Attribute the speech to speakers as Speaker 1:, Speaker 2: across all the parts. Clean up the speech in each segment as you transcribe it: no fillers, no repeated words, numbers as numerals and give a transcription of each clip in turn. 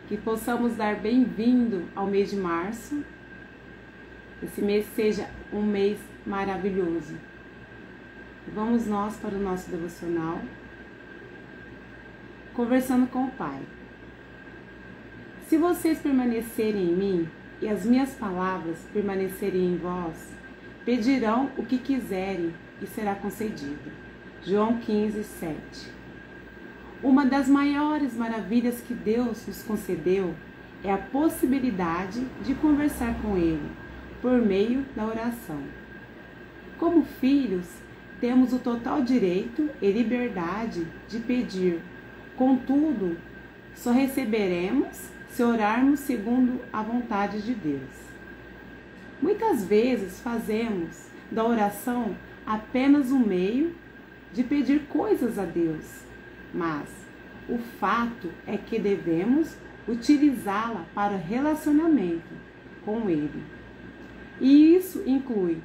Speaker 1: que possamos dar bem-vindo ao mês de março. Esse mês seja um mês maravilhoso. Vamos nós para o nosso devocional, conversando com o Pai. Se vocês permanecerem em mim e as minhas palavras permanecerem em vós, pedirão o que quiserem e será concedido. João 15, 7. Uma das maiores maravilhas que Deus nos concedeu é a possibilidade de conversar com Ele por meio da oração. Como filhos, temos o total direito e liberdade de pedir. Contudo, só receberemos se orarmos segundo a vontade de Deus. Muitas vezes fazemos da oração apenas um meio de pedir coisas a Deus, mas o fato é que devemos utilizá-la para relacionamento com Ele. E isso inclui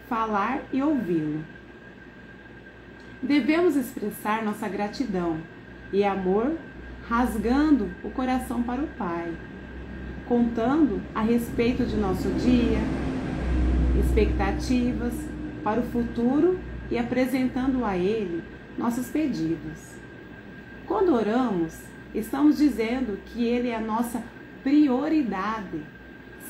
Speaker 1: falar e ouvi-lo. Devemos expressar nossa gratidão e amor rasgando o coração para o Pai, contando a respeito de nosso dia, expectativas para o futuro e apresentando a Ele nossos pedidos. Quando oramos, estamos dizendo que Ele é a nossa prioridade.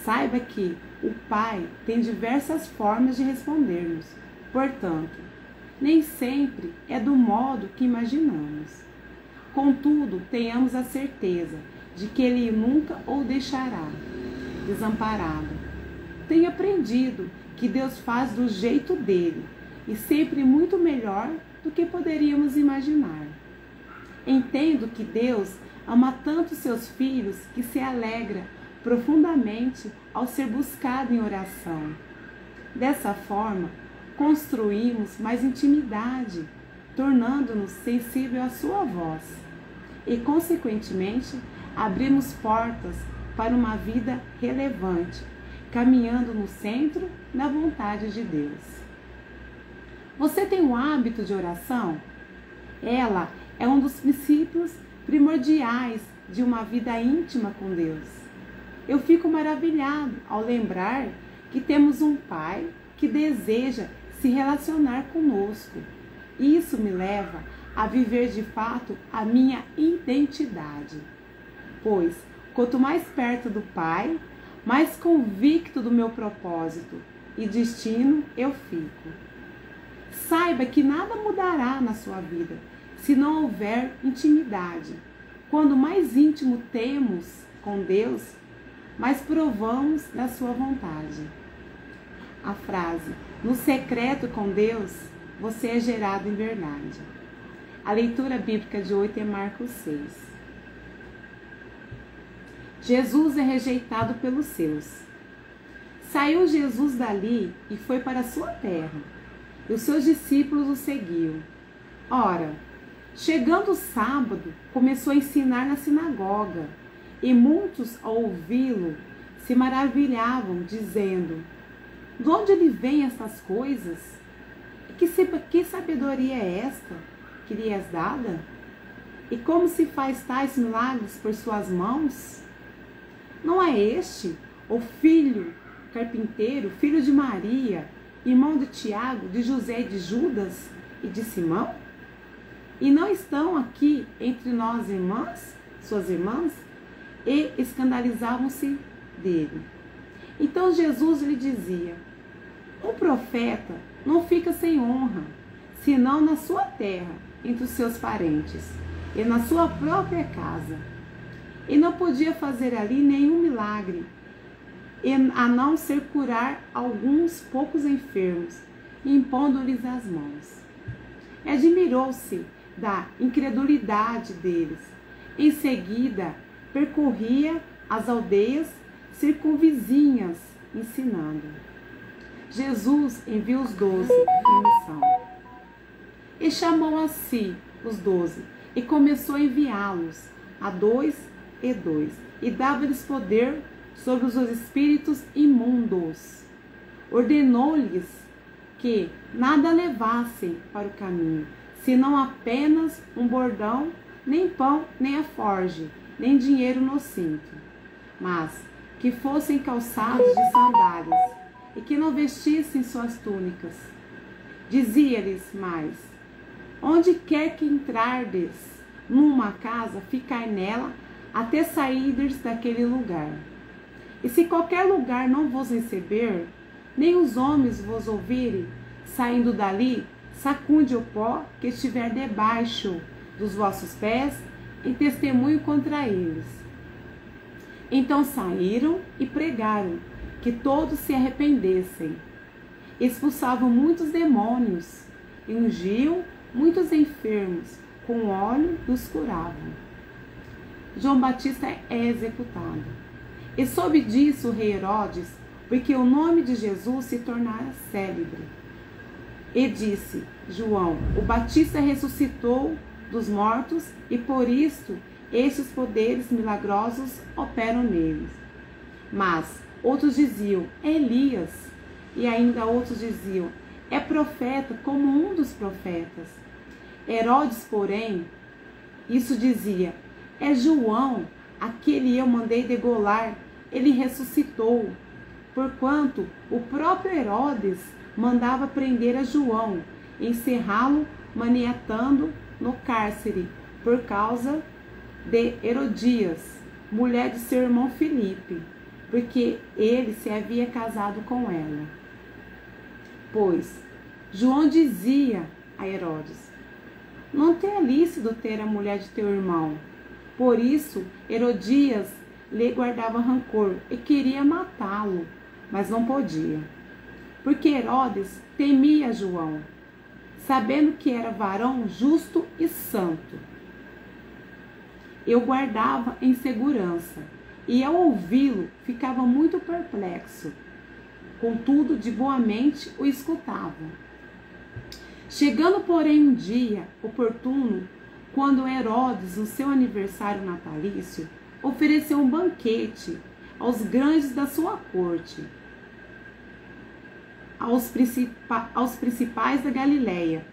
Speaker 1: Saiba que o Pai tem diversas formas de responder-nos, portanto, nem sempre é do modo que imaginamos. Contudo, tenhamos a certeza de que Ele nunca o deixará desamparado. Tenha aprendido que Deus faz do jeito dele e sempre muito melhor do que poderíamos imaginar. Entendo que Deus ama tanto seus filhos que se alegra profundamente ao ser buscado em oração. Dessa forma, construímos mais intimidade, tornando-nos sensível à sua voz e, consequentemente, abrimos portas para uma vida relevante, caminhando no centro da vontade de Deus. Você tem o hábito de oração? Ela é um dos princípios primordiais de uma vida íntima com Deus. Eu fico maravilhado ao lembrar que temos um Pai que deseja se relacionar conosco. Isso me leva a viver de fato a minha identidade. Pois, quanto mais perto do Pai, mais convicto do meu propósito e destino eu fico. Saiba que nada mudará na sua vida se não houver intimidade. Quando mais íntimo temos com Deus, mais provamos da sua vontade. A frase, no secreto com Deus, você é gerado em verdade. A leitura bíblica de hoje é Marcos 6. Jesus é rejeitado pelos seus. Saiu Jesus dali e foi para a sua terra, e os seus discípulos o seguiam. Ora, chegando o sábado, começou a ensinar na sinagoga, e muitos, ao ouvi-lo, se maravilhavam, dizendo: de onde lhe vêm estas coisas? Que sabedoria é esta que lhe és dada? E como se faz tais milagres por suas mãos? Não é este o filho carpinteiro, filho de Maria, irmão de Tiago, de José e de Judas e de Simão? E não estão aqui entre nós irmãs, suas irmãs? E escandalizavam-se dele. Então Jesus lhe dizia: um profeta não fica sem honra, senão na sua terra, entre os seus parentes, e na sua própria casa. E não podia fazer ali nenhum milagre, a não ser curar alguns poucos enfermos, impondo-lhes as mãos. Admirou-se da incredulidade deles. Em seguida, percorria as aldeias circunvizinhas, ensinando. Jesus enviou os 12 em missão. E chamou a si os 12 e começou a enviá-los a 2 e 2 e dava-lhes poder sobre os espíritos imundos. Ordenou-lhes que nada levassem para o caminho, senão apenas um bordão, nem pão, nem alforje, nem dinheiro no cinto, mas que fossem calçados de sandálias e que não vestissem suas túnicas. Dizia-lhes mais: onde quer que entrardes numa casa, ficai nela até sairdes daquele lugar. E se qualquer lugar não vos receber, nem os homens vos ouvirem, saindo dali, sacunde o pó que estiver debaixo dos vossos pés, em testemunho contra eles. Então saíram e pregaram que todos se arrependessem. Expulsavam muitos demônios e ungiam muitos enfermos com óleo e os curavam. João Batista é executado. E soube disso o rei Herodes, porque o nome de Jesus se tornara célebre. E disse: João, o Batista ressuscitou dos mortos, e por isto estes poderes milagrosos operam neles. Mas outros diziam: é Elias. E ainda outros diziam: é profeta, como um dos profetas. Herodes, porém, isso dizia: é João, aquele eu mandei degolar, ele ressuscitou. Porquanto o próprio Herodes mandava prender a João, encerrá-lo maniatando no cárcere, por causa de Herodias, mulher de seu irmão Filipe, porque ele se havia casado com ela. Pois João dizia a Herodes: não te é lícito ter a mulher de teu irmão. Por isso Herodias lhe guardava rancor e queria matá-lo, mas não podia, porque Herodes temia João, sabendo que era varão justo e santo. Eu guardava em segurança, e ao ouvi-lo ficava muito perplexo. Contudo, de boa mente o escutava. Chegando, porém, um dia oportuno, quando Herodes, no seu aniversário natalício, ofereceu um banquete aos grandes da sua corte, aos principais da Galileia,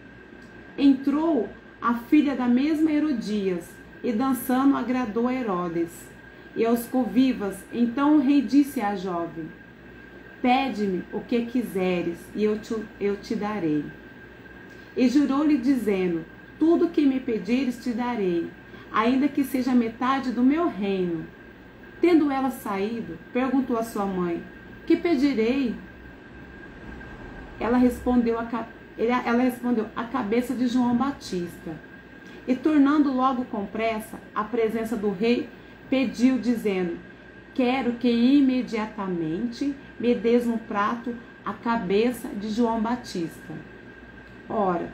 Speaker 1: entrou a filha da mesma Herodias, e dançando agradou a Herodes e aos convivas. Então o rei disse à jovem: pede-me o que quiseres, e eu te darei. E jurou-lhe, dizendo: tudo que me pedires te darei, ainda que seja metade do meu reino. Tendo ela saído, perguntou à sua mãe: que pedirei? Ela respondeu: a cabeça de João Batista. E tornando logo com pressa à presença do rei, pediu, dizendo: quero que imediatamente me des no prato a cabeça de João Batista. Ora,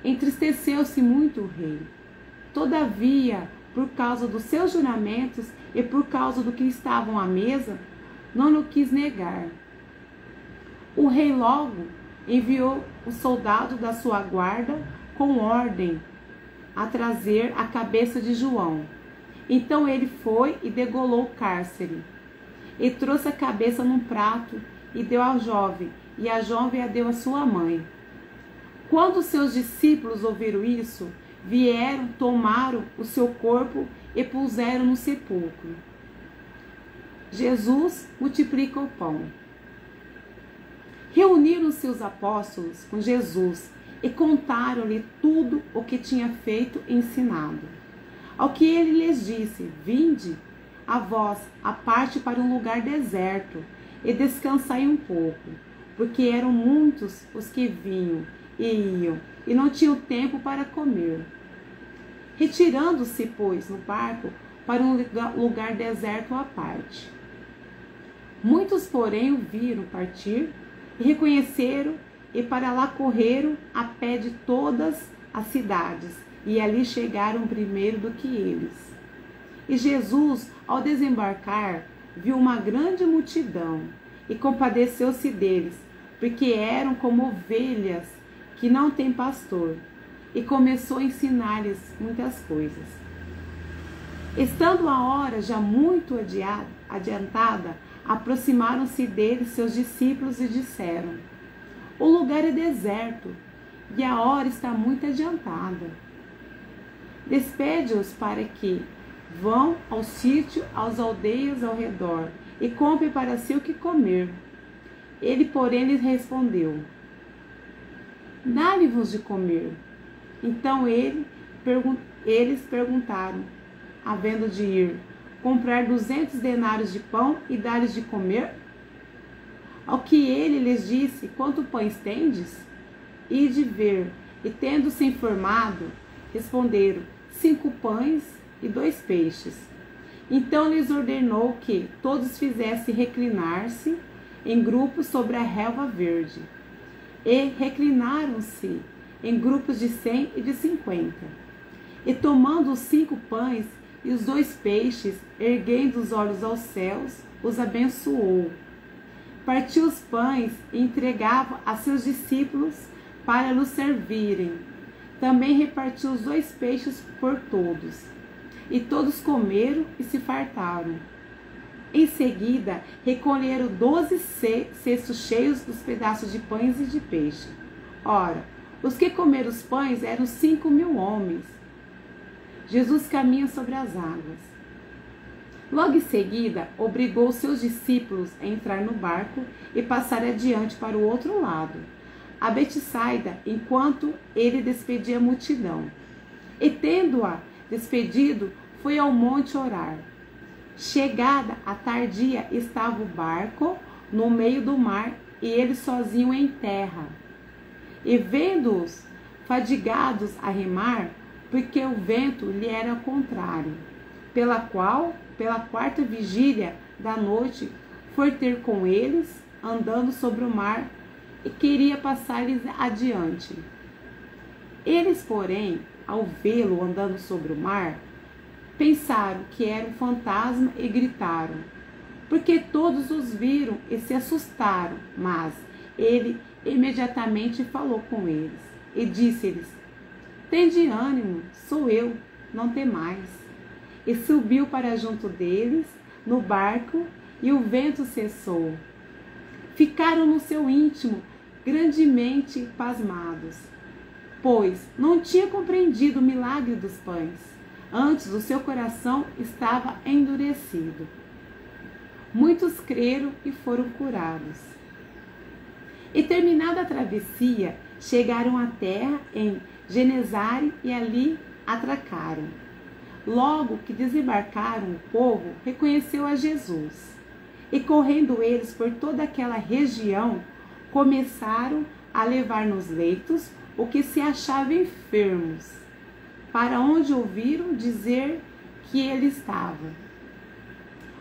Speaker 1: entristeceu-se muito o rei. Todavia, por causa dos seus juramentos e por causa do que estavam à mesa, não o quis negar. O rei logo enviou o soldado da sua guarda com ordem a trazer a cabeça de João. Então ele foi e degolou o cárcere, e trouxe a cabeça num prato, e deu ao jovem, e a jovem a deu à sua mãe. Quando os seus discípulos ouviram isso, vieram, tomaram o seu corpo e puseram no sepulcro. Jesus multiplica o pão. Reuniram seus apóstolos com Jesus e contaram-lhe tudo o que tinha feito e ensinado. Ao que ele lhes disse: vinde a vós a parte para um lugar deserto e descansai um pouco, porque eram muitos os que vinham e iam, e não tinham tempo para comer. Retirando-se, pois, no barco para um lugar deserto à parte. Muitos, porém, o viram partir e reconheceram, e para lá correram a pé de todas as cidades, e ali chegaram primeiro do que eles. E Jesus, ao desembarcar, viu uma grande multidão, e compadeceu-se deles, porque eram como ovelhas que não têm pastor, e começou a ensinar-lhes muitas coisas. Estando a hora já muito adiantada, aproximaram-se dele seus discípulos e disseram: o lugar é deserto, e a hora está muito adiantada. Despede-os para que Vão ao sítio, às aldeias ao redor, e comprem para si o que comer. Ele, porém, lhes respondeu: Dá-lhe-vos de comer. Então eles perguntaram, havendo de ir comprar 200 denários de pão e dar-lhes de comer? Ao que ele lhes disse: Quanto pães tendes? Ide ver. E tendo-se informado, responderam: 5 pães e 2 peixes. Então lhes ordenou que todos fizessem reclinar-se em grupos sobre a relva verde. E reclinaram-se em grupos de 100 e de 50. E tomando os 5 pães e os 2 peixes, erguendo os olhos aos céus, os abençoou. Partiu os pães e entregava a seus discípulos para nos servirem. Também repartiu os 2 peixes por todos. E todos comeram e se fartaram. Em seguida, recolheram 12 cestos cheios dos pedaços de pães e de peixe. Ora, os que comeram os pães eram 5.000 homens. Jesus caminha sobre as águas. Logo em seguida, obrigou seus discípulos a entrar no barco e passar adiante para o outro lado, a Betsaida, enquanto ele despedia a multidão. E tendo-a despedido, foi ao monte orar. Chegada a tardia, estava o barco no meio do mar e ele sozinho em terra. E vendo-os fadigados a remar, porque o vento lhe era contrário, pela 4ª vigília da noite, foi ter com eles, andando sobre o mar, e queria passar-lhes adiante. Eles, porém, ao vê-lo andando sobre o mar, pensaram que era um fantasma e gritaram, porque todos os viram e se assustaram. Mas ele imediatamente falou com eles e disse-lhes: Tende ânimo, sou eu, não temais. E subiu para junto deles no barco e o vento cessou. Ficaram no seu íntimo grandemente pasmados, pois não tinha compreendido o milagre dos pães. Antes o seu coração estava endurecido. Muitos creram e foram curados. E terminada a travessia, chegaram à terra em Genesare e ali atracaram. Logo que desembarcaram, o povo reconheceu a Jesus. E correndo eles por toda aquela região, começaram a levar nos leitos o que se achava enfermos, para onde ouviram dizer que ele estava.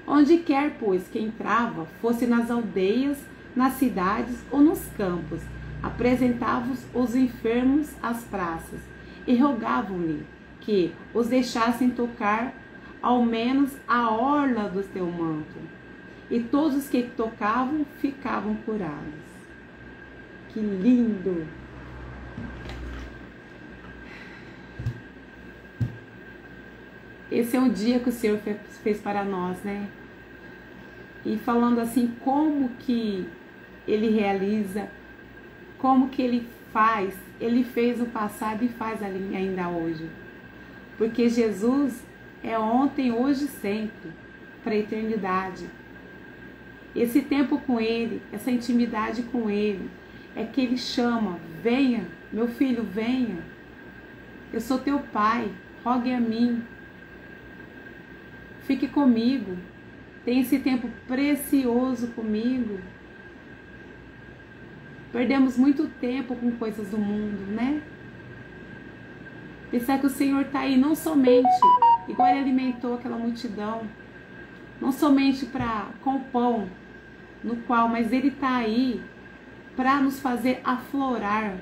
Speaker 1: Onde quer, pois, que entrava, fosse nas aldeias, nas cidades ou nos campos, apresentavam os enfermos às praças e rogavam-lhe que os deixassem tocar ao menos a orla do teu manto. E todos os que tocavam ficavam curados. Que lindo! Esse é o dia que o Senhor fez para nós, né? E falando assim, como que Ele realiza, como que Ele faz, Ele fez no passado e faz ainda hoje. Porque Jesus é ontem, hoje e sempre, para a eternidade. Esse tempo com Ele, essa intimidade com Ele, é que Ele chama: venha, meu filho, venha. Eu sou teu Pai, rogue a mim. Fique comigo, tenha esse tempo precioso comigo. Perdemos muito tempo com coisas do mundo, né? Pensar que o Senhor está aí não somente, igual Ele alimentou aquela multidão, não somente com o pão, no qual, mas Ele está aí para nos fazer aflorar,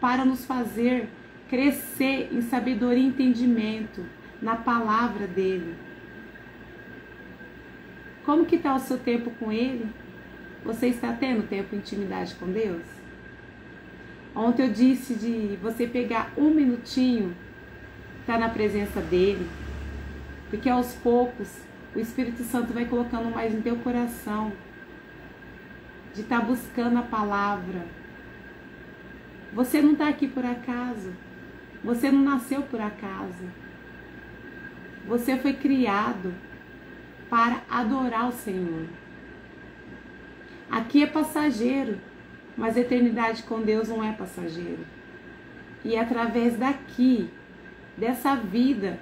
Speaker 1: para nos fazer crescer em sabedoria e entendimento na palavra dEle. Como que está o seu tempo com Ele? Você está tendo tempo de intimidade com Deus? Ontem eu disse de você pegar um minutinho, estar na presença dEle, porque aos poucos o Espírito Santo vai colocando mais no teu coração, de estar buscando a palavra. Você não está aqui por acaso, você não nasceu por acaso. Você foi criado para adorar o Senhor. Aqui é passageiro, mas a eternidade com Deus não é passageiro. E é através daqui, dessa vida,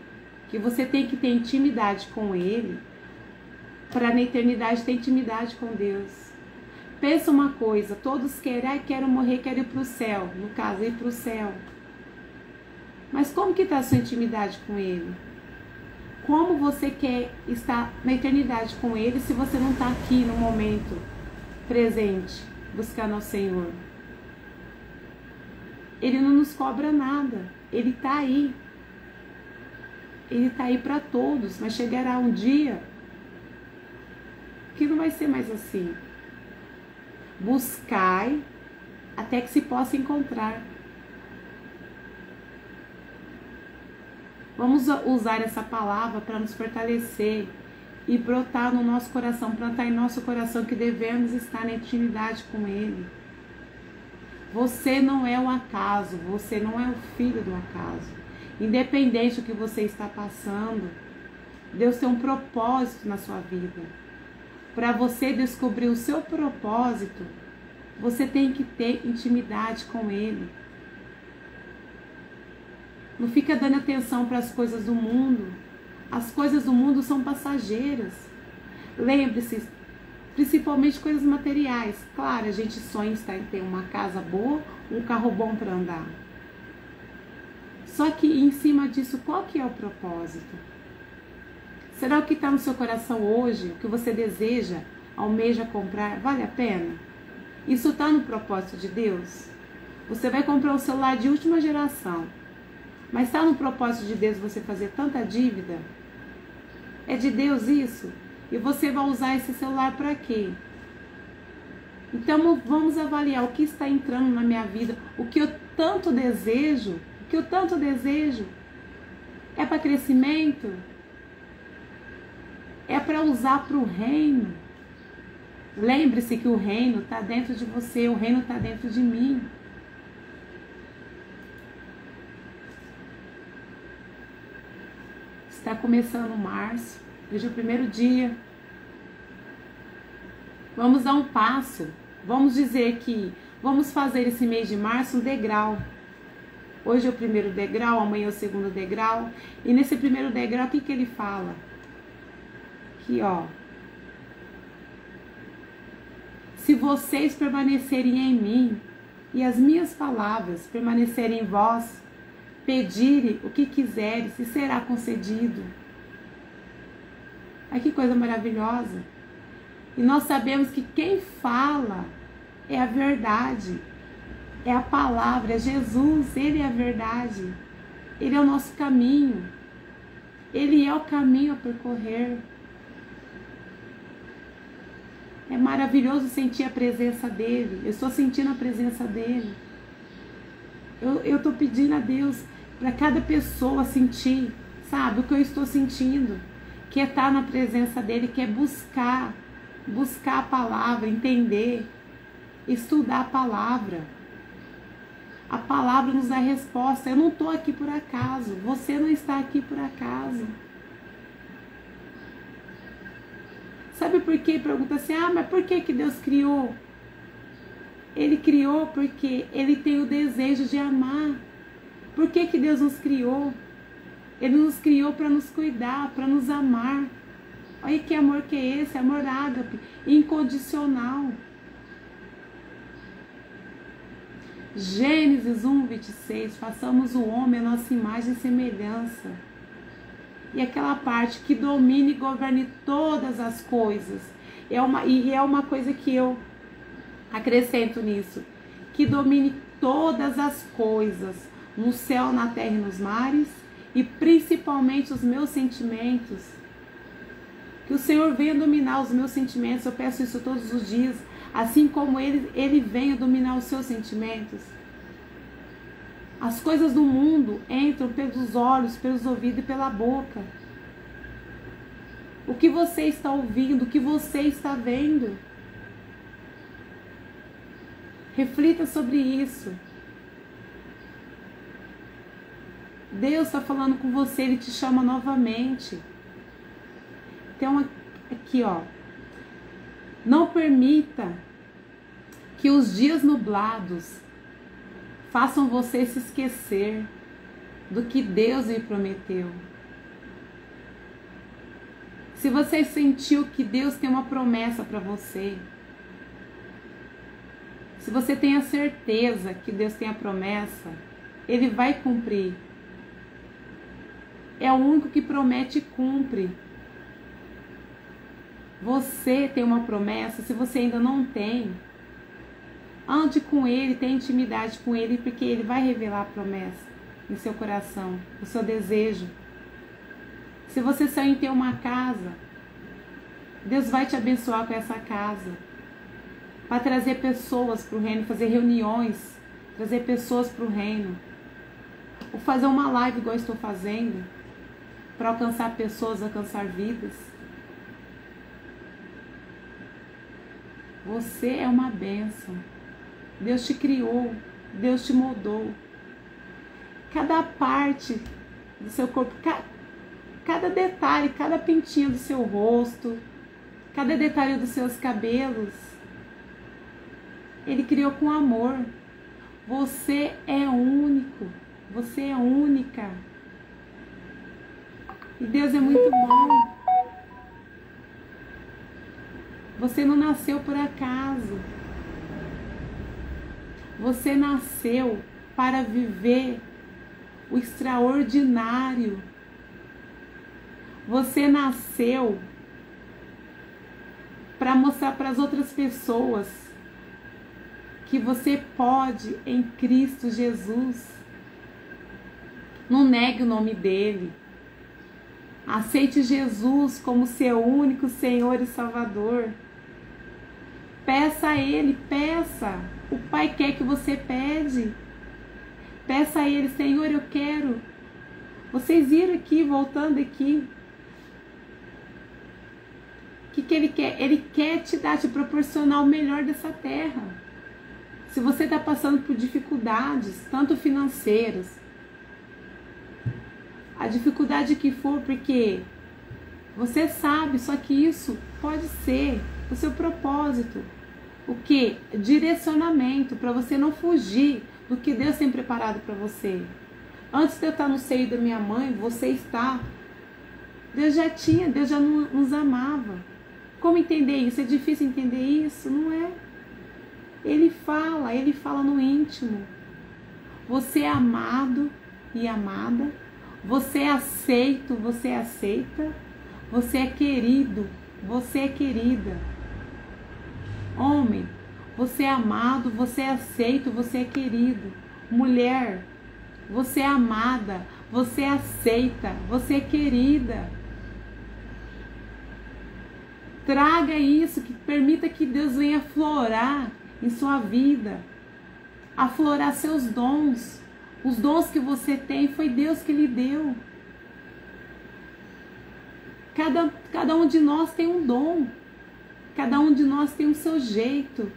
Speaker 1: que você tem que ter intimidade com Ele, para na eternidade ter intimidade com Deus. Pensa uma coisa, todos querem, quero morrer, quero ir para o céu. No caso, ir para o céu. Mas como que está a sua intimidade com Ele? Como você quer estar na eternidade com Ele se você não está aqui no momento presente, buscando ao Senhor? Ele não nos cobra nada. Ele está aí. Ele está aí para todos. Mas chegará um dia que não vai ser mais assim. Buscai até que se possa encontrar. Vamos usar essa palavra para nos fortalecer e brotar no nosso coração, plantar em nosso coração que devemos estar na intimidade com Ele. Você não é um acaso, você não é o filho do acaso. Independente do que você está passando, Deus tem um propósito na sua vida. Para você descobrir o seu propósito, você tem que ter intimidade com Ele. Não fica dando atenção para as coisas do mundo. As coisas do mundo são passageiras. Lembre-se, principalmente coisas materiais. Claro, a gente sonha em ter uma casa boa, um carro bom para andar. Só que em cima disso, qual que é o propósito? Será o que está no seu coração hoje, o que você deseja, almeja comprar, vale a pena? Isso está no propósito de Deus? Você vai comprar um celular de última geração, mas está no propósito de Deus você fazer tanta dívida? É de Deus isso? E você vai usar esse celular para quê? Então vamos avaliar o que está entrando na minha vida, o que eu tanto desejo, é para crescimento? É para usar para o reino? Lembre-se que o reino está dentro de você, o reino está dentro de mim. Está começando março, hoje é o primeiro dia. Vamos dar um passo. Vamos dizer que vamos fazer esse mês de março um degrau. Hoje é o primeiro degrau, amanhã é o segundo degrau. E nesse primeiro degrau, o que ele fala? Aqui, ó. Se vocês permanecerem em mim e as minhas palavras permanecerem em vós, pedirem o que quiseres e será concedido. Ai, que coisa maravilhosa. E nós sabemos que quem fala é a verdade, é a palavra, é Jesus, Ele é a verdade, Ele é o nosso caminho, Ele é o caminho a percorrer. É maravilhoso sentir a presença dEle, eu estou sentindo a presença dEle. Eu estou pedindo a Deus para cada pessoa sentir, sabe, o que eu estou sentindo, que é estar na presença dEle, que é buscar a palavra, entender, estudar a palavra. A palavra nos dá resposta. Eu não estou aqui por acaso, você não está aqui por acaso. Sabe por quê? Pergunta assim, mas por que Deus criou? Ele criou porque Ele tem o desejo de amar. Por que Deus nos criou? Ele nos criou para nos cuidar, para nos amar. Olha que amor que é esse, amor ágape, incondicional. Gênesis 1:26, façamos o homem a nossa imagem e semelhança. E aquela parte que domine e governe todas as coisas. É uma coisa que eu acrescento nisso. Que domine todas as coisas, no céu, na terra e nos mares, e principalmente os meus sentimentos. Que o Senhor venha dominar os meus sentimentos, eu peço isso todos os dias, assim como Ele venha dominar os seus sentimentos. As coisas do mundo entram pelos olhos, pelos ouvidos e pela boca. O que você está ouvindo, o que você está vendo. Reflita sobre isso. Deus está falando com você, Ele te chama novamente. Então, aqui, ó. Não permita que os dias nublados façam você se esquecer do que Deus lhe prometeu. Se você sentiu que Deus tem uma promessa para você, se você tem a certeza que Deus tem a promessa, Ele vai cumprir. É o único que promete e cumpre. Você tem uma promessa, se você ainda não tem, ande com Ele, tenha intimidade com Ele, porque Ele vai revelar a promessa em seu coração, o seu desejo. Se você sonha em ter uma casa, Deus vai te abençoar com essa casa, para trazer pessoas para o reino, fazer reuniões, trazer pessoas para o reino, ou fazer uma live igual eu estou fazendo, para alcançar pessoas, alcançar vidas. Você é uma bênção. Deus te criou, Deus te moldou. Cada parte do seu corpo, cada detalhe, cada pintinho do seu rosto, cada detalhe dos seus cabelos, Ele criou com amor. Você é único, você é única. E Deus é muito bom. Você não nasceu por acaso. Você nasceu para viver o extraordinário. Você nasceu para mostrar para as outras pessoas que você pode em Cristo Jesus. Não negue o nome dele. Aceite Jesus como seu único Senhor e Salvador. Peça a Ele, peça. O Pai quer que você pede. Peça a Ele, Senhor, eu quero. Vocês viram aqui, voltando aqui. O que Ele quer? Ele quer te dar, te proporcionar o melhor dessa terra. Se você está passando por dificuldades, tanto financeiras, a dificuldade que for, porque você sabe, só que isso pode ser o seu propósito. O que? Direcionamento, para você não fugir do que Deus tem preparado para você. Antes de eu estar no seio da minha mãe, você está. Deus já tinha, Deus já nos amava. Como entender isso? É difícil entender isso? Não é. Ele fala no íntimo. Você é amado e amada. Você é aceito, você é aceita. Você é querido, você é querida. Homem, você é amado, você é aceito, você é querido. Mulher, você é amada, você é aceita, você é querida. Traga isso, que permita que Deus venha aflorar em sua vida, aflorar seus dons. Os dons que você tem foi Deus que lhe deu. Cada um de nós tem um dom. Cada um de nós tem o seu jeito.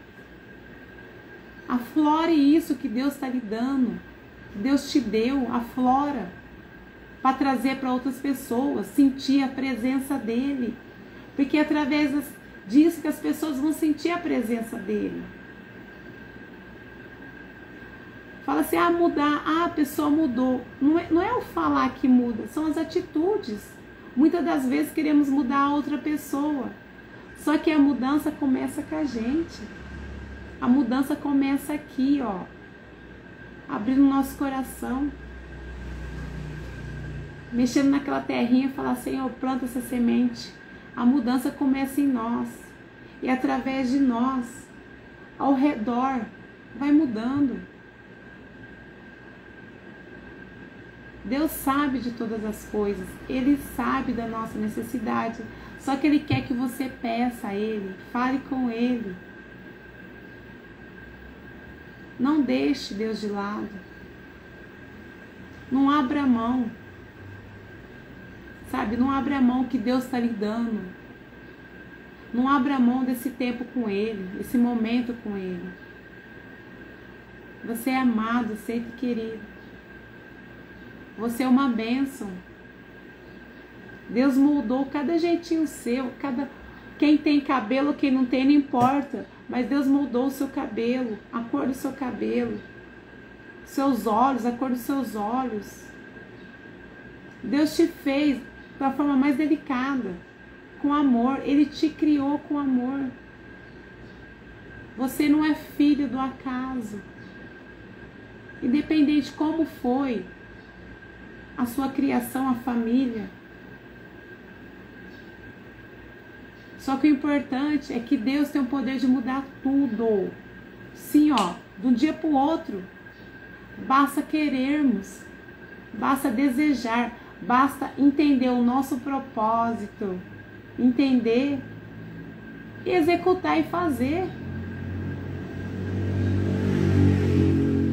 Speaker 1: Aflore isso que Deus está lhe dando. Que Deus te deu, aflora. Para trazer para outras pessoas. Sentir a presença dEle. Porque é através disso que as pessoas vão sentir a presença dEle. Fala assim, mudar, a pessoa mudou. Não é o falar que muda, são as atitudes. Muitas das vezes queremos mudar a outra pessoa. Só que a mudança começa com a gente. A mudança começa aqui, ó. Abrindo o nosso coração. Mexendo naquela terrinha e falar, Senhor, planta essa semente. A mudança começa em nós. E através de nós, ao redor, vai mudando. Deus sabe de todas as coisas. Ele sabe da nossa necessidade. Só que Ele quer que você peça a Ele. Fale com Ele. Não deixe Deus de lado. Não abra mão. Sabe? Não abra mão que Deus está lhe dando. Não abra mão desse tempo com Ele. Esse momento com Ele. Você é amado, aceito e querido. Você é uma bênção. Deus moldou cada jeitinho seu, quem tem cabelo, quem não tem, não importa. Mas Deus moldou o seu cabelo, a cor do seu cabelo, seus olhos, a cor dos seus olhos. Deus te fez da forma mais delicada, com amor. Ele te criou com amor. Você não é filho do acaso. Independente de como foi a sua criação, a família. Só que o importante é que Deus tem o poder de mudar tudo. Sim, de um dia para o outro. Basta querermos, basta desejar, basta entender o nosso propósito, entender, executar e fazer.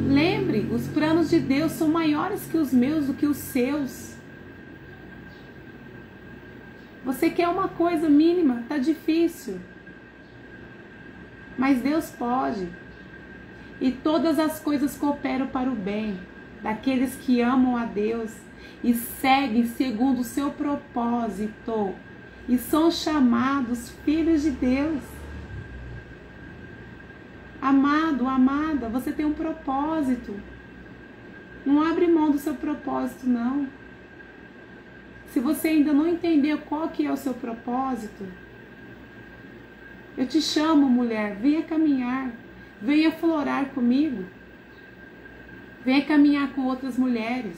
Speaker 1: Lembre, os planos de Deus são maiores que os meus, do que os seus. Você quer uma coisa mínima, tá difícil. Mas Deus pode. E todas as coisas cooperam para o bem daqueles que amam a Deus e seguem segundo o seu propósito e são chamados filhos de Deus. Amado, amada, você tem um propósito. Não abre mão do seu propósito, não. Se você ainda não entendeu qual que é o seu propósito, eu te chamo, mulher, venha caminhar, venha florar comigo, venha caminhar com outras mulheres,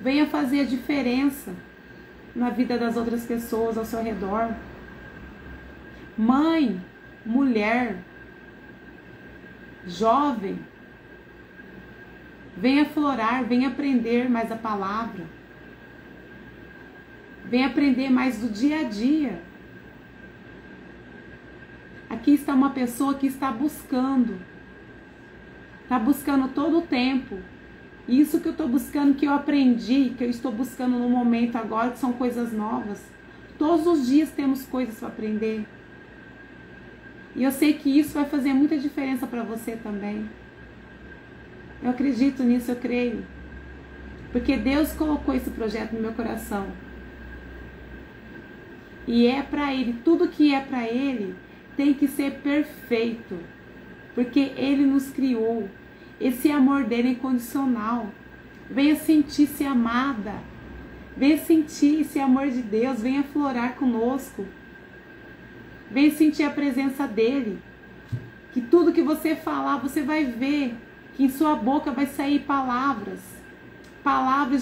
Speaker 1: venha fazer a diferença na vida das outras pessoas ao seu redor. Mãe, mulher, jovem, venha florar, venha aprender mais a palavra. Vem aprender mais do dia a dia. Aqui está uma pessoa que está buscando todo o tempo. Isso que eu estou buscando, que eu aprendi, que eu estou buscando no momento agora, que são coisas novas. Todos os dias temos coisas para aprender. E eu sei que isso vai fazer muita diferença para você também. Eu acredito nisso, eu creio. Porque Deus colocou esse projeto no meu coração. E é para Ele, tudo que é para Ele tem que ser perfeito, porque Ele nos criou, esse amor dele é incondicional. Venha sentir-se amada, venha sentir esse amor de Deus, venha florar conosco, venha sentir a presença dele, que tudo que você falar, você vai ver que em sua boca vai sair palavras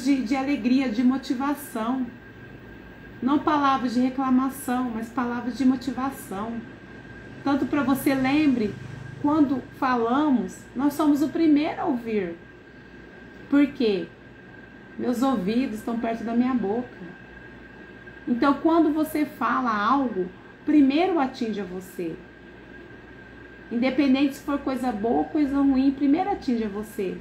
Speaker 1: de alegria, de motivação. Não palavras de reclamação, mas palavras de motivação. Tanto para você, lembre, quando falamos, nós somos o primeiro a ouvir. Por quê? Meus ouvidos estão perto da minha boca. Então, quando você fala algo, primeiro atinge a você. Independente se for coisa boa ou coisa ruim, primeiro atinge a você.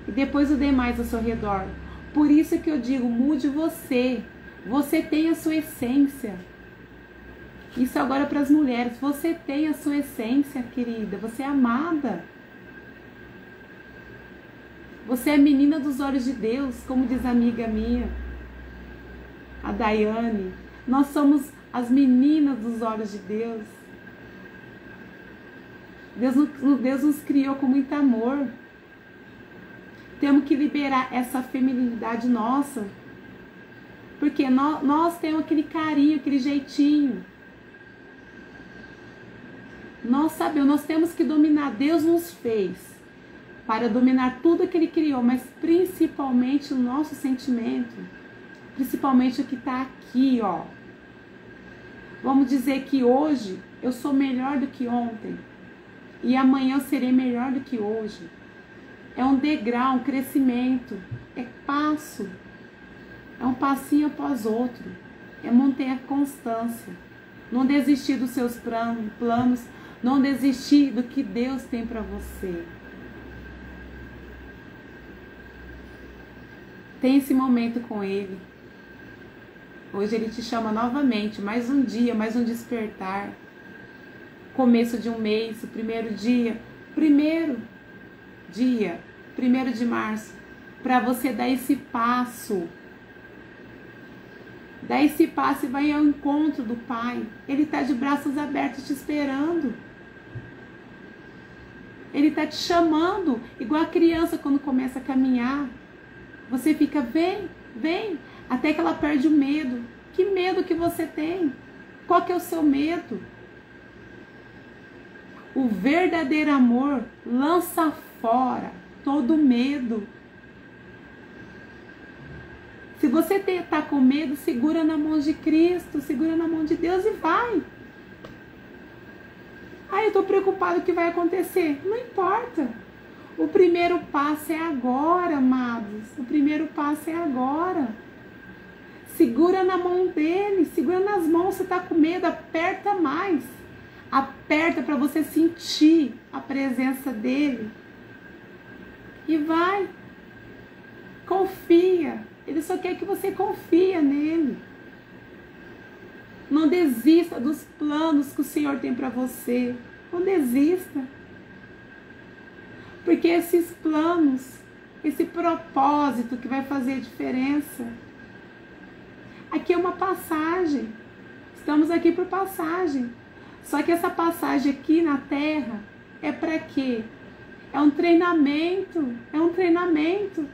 Speaker 1: E depois o demais ao seu redor. Por isso que eu digo, mude você. Você tem a sua essência. Isso agora para as mulheres. Você tem a sua essência, querida. Você é amada. Você é menina dos olhos de Deus, como diz a amiga minha, a Daiane. Nós somos as meninas dos olhos de Deus. Deus nos criou com muito amor. Temos que liberar essa feminilidade nossa. Porque nós temos aquele carinho, aquele jeitinho. Nós sabemos, nós temos que dominar. Deus nos fez para dominar tudo que Ele criou, mas principalmente o nosso sentimento. Principalmente o que está aqui, ó. Vamos dizer que hoje eu sou melhor do que ontem. E amanhã eu serei melhor do que hoje. É um degrau, um crescimento. É passo. É um passinho após outro. É manter a constância. Não desistir dos seus planos. Não desistir do que Deus tem para você. Tem esse momento com Ele. Hoje Ele te chama novamente. Mais um dia, mais um despertar. Começo de um mês, o primeiro dia. 1º de março. para você dar esse passo. Dá esse passo e vai ao encontro do Pai. Ele está de braços abertos te esperando. Ele está te chamando, igual a criança quando começa a caminhar. Você fica, vem, vem, até que ela perde o medo. Que medo que você tem? Qual que é o seu medo? O verdadeiro amor lança fora todo medo. Se você está com medo, segura na mão de Cristo, segura na mão de Deus e vai. Ah, eu estou preocupado, o que vai acontecer? Não importa. O primeiro passo é agora, amados. O primeiro passo é agora. Segura na mão dele, segura nas mãos. Você está com medo, aperta mais. Aperta para você sentir a presença dele. E vai. Confia. Ele só quer que você confie nele. Não desista dos planos que o Senhor tem para você. Não desista. Porque esses planos, esse propósito que vai fazer a diferença. Aqui é uma passagem. Estamos aqui por passagem. Só que essa passagem aqui na Terra é para quê? É um treinamento. É um treinamento.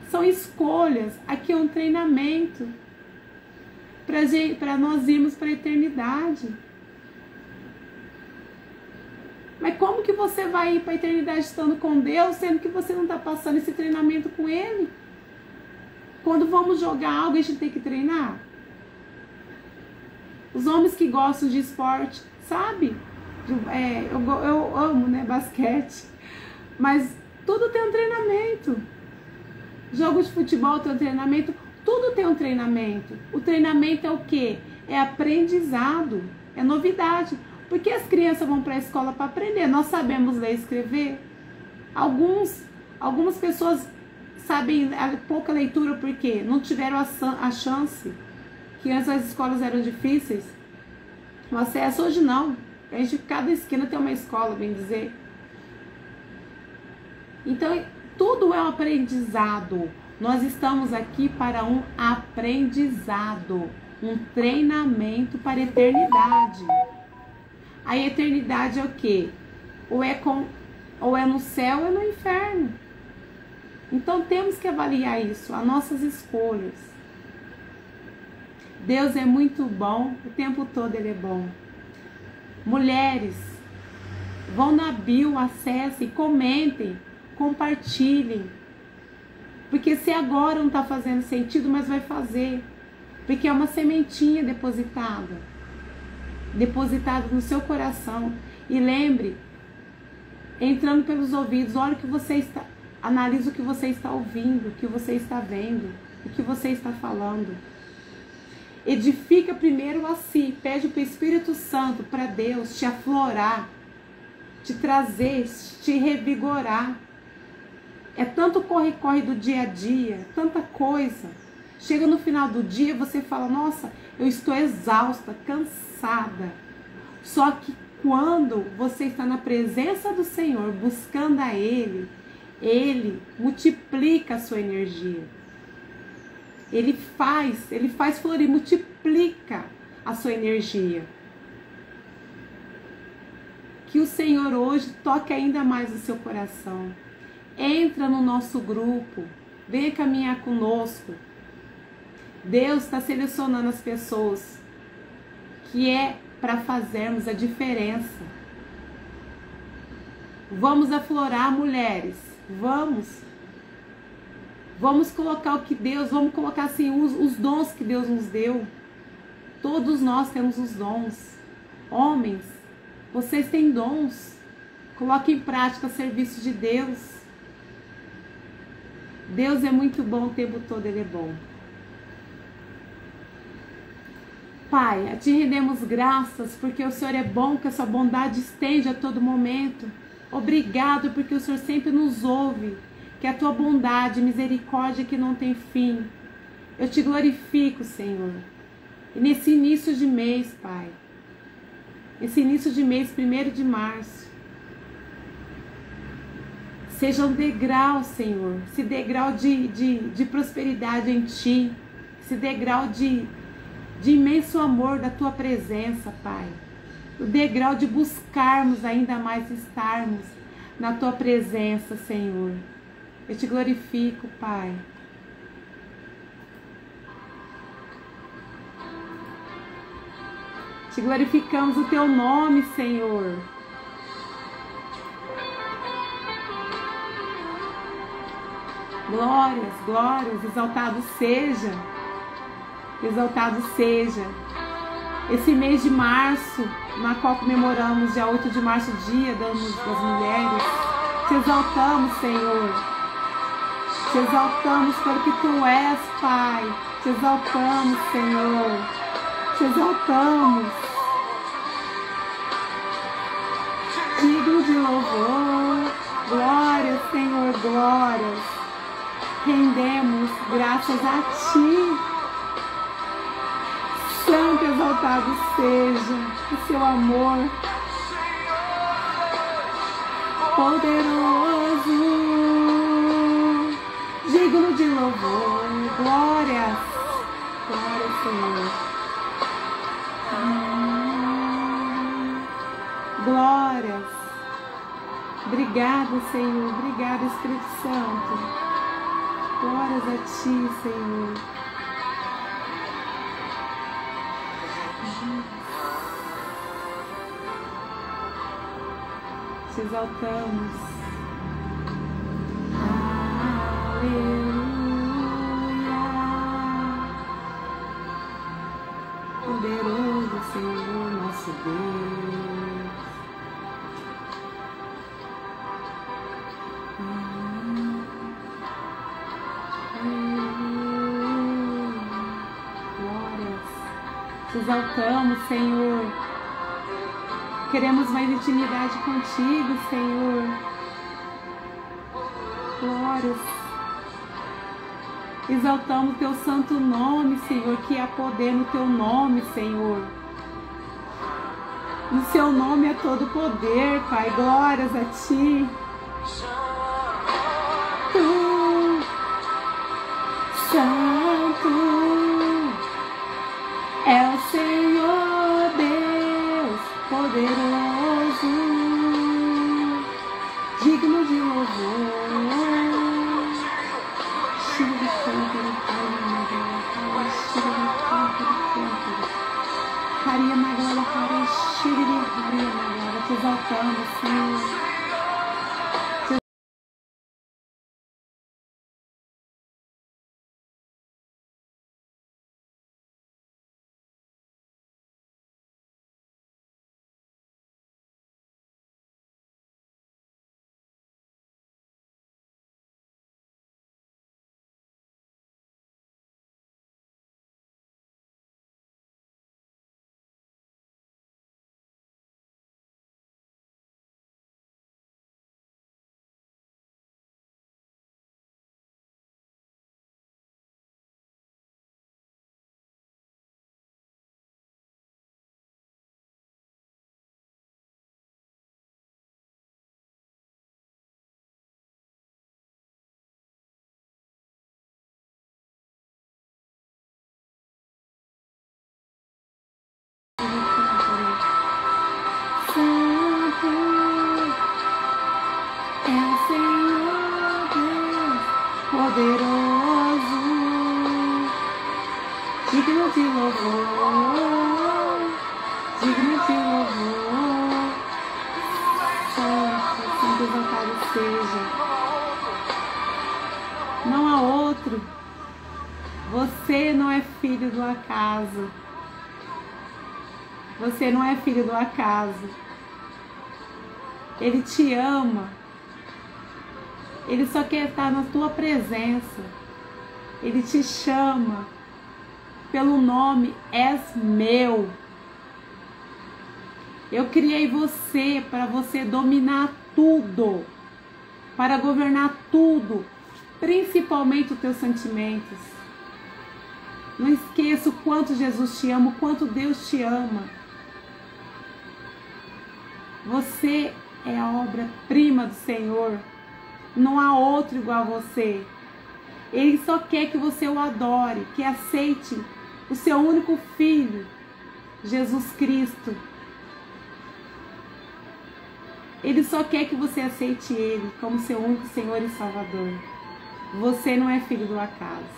Speaker 1: São escolhas. Aqui é um treinamento. Para nós irmos para a eternidade. Mas como que você vai ir para a eternidade estando com Deus, sendo que você não está passando esse treinamento com Ele? Quando vamos jogar algo, a gente tem que treinar. Os homens que gostam de esporte, sabe? Eu amo, né, basquete. Mas tudo tem um treinamento. Jogo de futebol tem um treinamento. Tudo tem um treinamento. O treinamento é o quê? É aprendizado. É novidade. Porque as crianças vão para a escola para aprender. Nós sabemos ler e escrever. Algumas pessoas sabem pouca leitura porque não tiveram a chance. Que antes as escolas eram difíceis. O acesso hoje não. A gente, cada esquina tem uma escola, bem dizer. Então, tudo é um aprendizado. Nós estamos aqui para um aprendizado. Um treinamento para a eternidade. A eternidade é o quê? Ou é no céu ou é no inferno. Então temos que avaliar isso, as nossas escolhas. Deus é muito bom, o tempo todo Ele é bom. Mulheres, vão na bio, acessem, comentem, compartilhem. Porque se agora não está fazendo sentido, mas vai fazer. Porque é uma sementinha depositada no seu coração. E lembre, entrando pelos ouvidos, olha o que você está, analisa o que você está ouvindo, o que você está vendo, o que você está falando. Edifica primeiro a si, pede para o Espírito Santo, para Deus te aflorar, te trazer, te revigorar. É tanto corre-corre do dia a dia, tanta coisa. Chega no final do dia, você fala, nossa, eu estou exausta, cansada. Só que quando você está na presença do Senhor, buscando a Ele, Ele multiplica a sua energia. Ele faz florir, multiplica a sua energia. Que o Senhor hoje toque ainda mais o seu coração. Entra no nosso grupo, venha caminhar conosco. Deus está selecionando as pessoas que é para fazermos a diferença. Vamos aflorar, mulheres. Vamos colocar o que Deus, vamos colocar assim os dons que Deus nos deu. Todos nós temos os dons. Homens, vocês têm dons. Coloque em prática o serviço de Deus. Deus é muito bom o tempo todo, Ele é bom. Pai, a Ti rendemos graças porque o Senhor é bom, que a Sua bondade estende a todo momento. Obrigado porque o Senhor sempre nos ouve, que a Tua bondade e misericórdia que não tem fim. Eu Te glorifico, Senhor. E nesse início de mês, Pai, esse início de mês, 1º de março, seja um degrau, Senhor, esse degrau de prosperidade em Ti, esse degrau de imenso amor da Tua presença, Pai. O degrau de buscarmos ainda mais estarmos na Tua presença, Senhor. Eu Te glorifico, Pai. Te glorificamos o Teu nome, Senhor. Glórias, glórias, exaltado seja esse mês de março, na qual comemoramos dia 8 de março, dia das mulheres. Te exaltamos, Senhor. Te exaltamos pelo que Tu és, Pai. Te exaltamos, Senhor. Te exaltamos. Digno de louvor. Glórias, Senhor, glórias. Rendemos graças a Ti. Santo exaltado seja o Seu amor poderoso, digno de louvor. Glórias, glórias, Senhor. Glórias. Obrigado, Senhor. Obrigado, Espírito Santo. Glórias a Ti, Senhor. Te exaltamos. Aleluia. Poderoso Senhor, nosso Deus. Glórias. Te exaltamos, Senhor. Queremos mais intimidade contigo, Senhor. Glórias. Exaltamos Teu santo nome, Senhor, que há poder no Teu nome, Senhor. No Seu nome é todo poder, Pai. Glórias a Ti. Tu, Santo, é o Senhor Deus poderoso, digno de louvor. Te exaltamos, Senhor. Poderoso, digno de louvor, digno de louvor. Santo exaltado seja. Não há outro. Você não é filho do acaso. Você não é filho do acaso. Ele te ama. Ele só quer estar na tua presença. Ele te chama pelo nome, és meu. Eu criei você para você dominar tudo, para governar tudo, principalmente os teus sentimentos. Não esqueça o quanto Jesus te ama, o quanto Deus te ama. Você é a obra-prima do Senhor. Não há outro igual a você. Ele só quer que você o adore, que aceite o seu único Filho, Jesus Cristo. Ele só quer que você aceite Ele como seu único Senhor e Salvador. Você não é filho do acaso.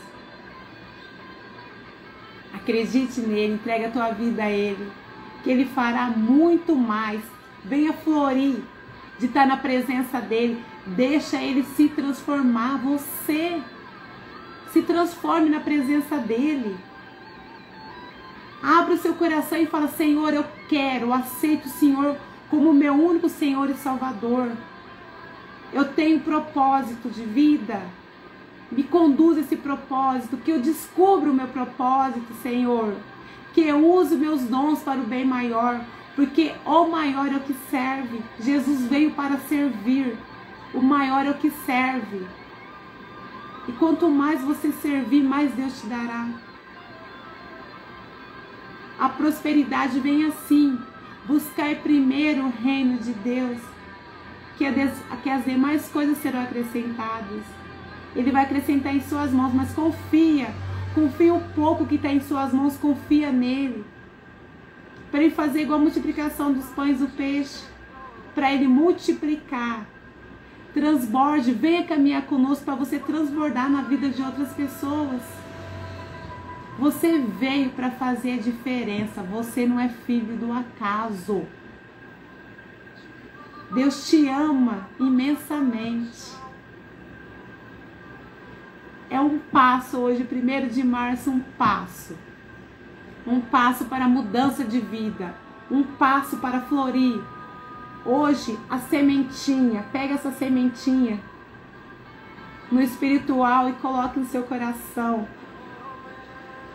Speaker 1: Acredite nele, entregue a tua vida a Ele, que Ele fará muito mais. Venha florir de estar na presença dEle. Deixa Ele se transformar. Você se transforme na presença dEle. Abra o seu coração e fala: Senhor, eu quero, aceito o Senhor como meu único Senhor e Salvador. Eu tenho propósito de vida. Me conduz esse propósito, que eu descubra o meu propósito, Senhor. Que eu use meus dons para o bem maior, porque o maior é o que serve. Jesus veio para servir. O maior é o que serve. E quanto mais você servir, mais Deus te dará. A prosperidade vem assim. Buscar primeiro o reino de Deus, que as demais coisas serão acrescentadas. Ele vai acrescentar em suas mãos, mas confia o pouco que está em suas mãos, confia nele. Para ele fazer igual a multiplicação dos pães e do peixe, para ele multiplicar. Transborde, venha caminhar conosco para você transbordar na vida de outras pessoas. Você veio para fazer a diferença. Você não é filho do acaso. Deus te ama imensamente. É um passo hoje, 1º de março, um passo. Um passo para a mudança de vida. Um passo para florir. Hoje, a sementinha, pega essa sementinha no espiritual e coloque no seu coração.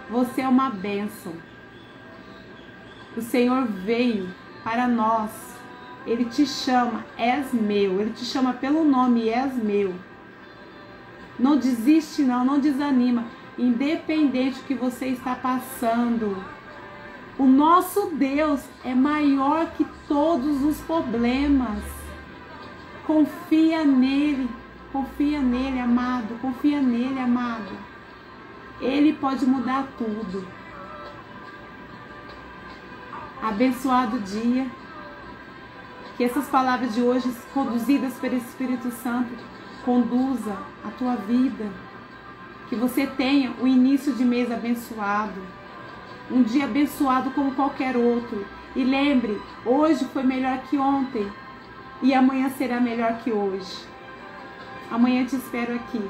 Speaker 1: Você é uma bênção. O Senhor veio para nós. Ele te chama, és meu. Ele te chama pelo nome, és meu. Não desiste não, não desanima. Independente do que você está passando. O nosso Deus é maior que todos os problemas. Confia nele. Confia nele, amado. Confia nele, amado. Ele pode mudar tudo. Abençoado dia. Que essas palavras de hoje, conduzidas pelo Espírito Santo, conduza a tua vida. Que você tenha o início de mês abençoado. Um dia abençoado como qualquer outro. E lembre, hoje foi melhor que ontem. E amanhã será melhor que hoje. Amanhã te espero aqui.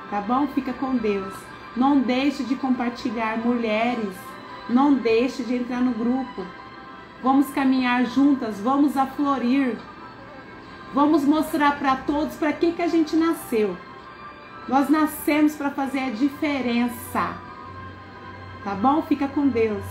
Speaker 1: Tá bom? Fica com Deus. Não deixe de compartilhar, mulheres. Não deixe de entrar no grupo. Vamos caminhar juntas, vamos aflorir. Vamos mostrar para todos para que a gente nasceu. Nós nascemos para fazer a diferença. Tá bom? Fica com Deus.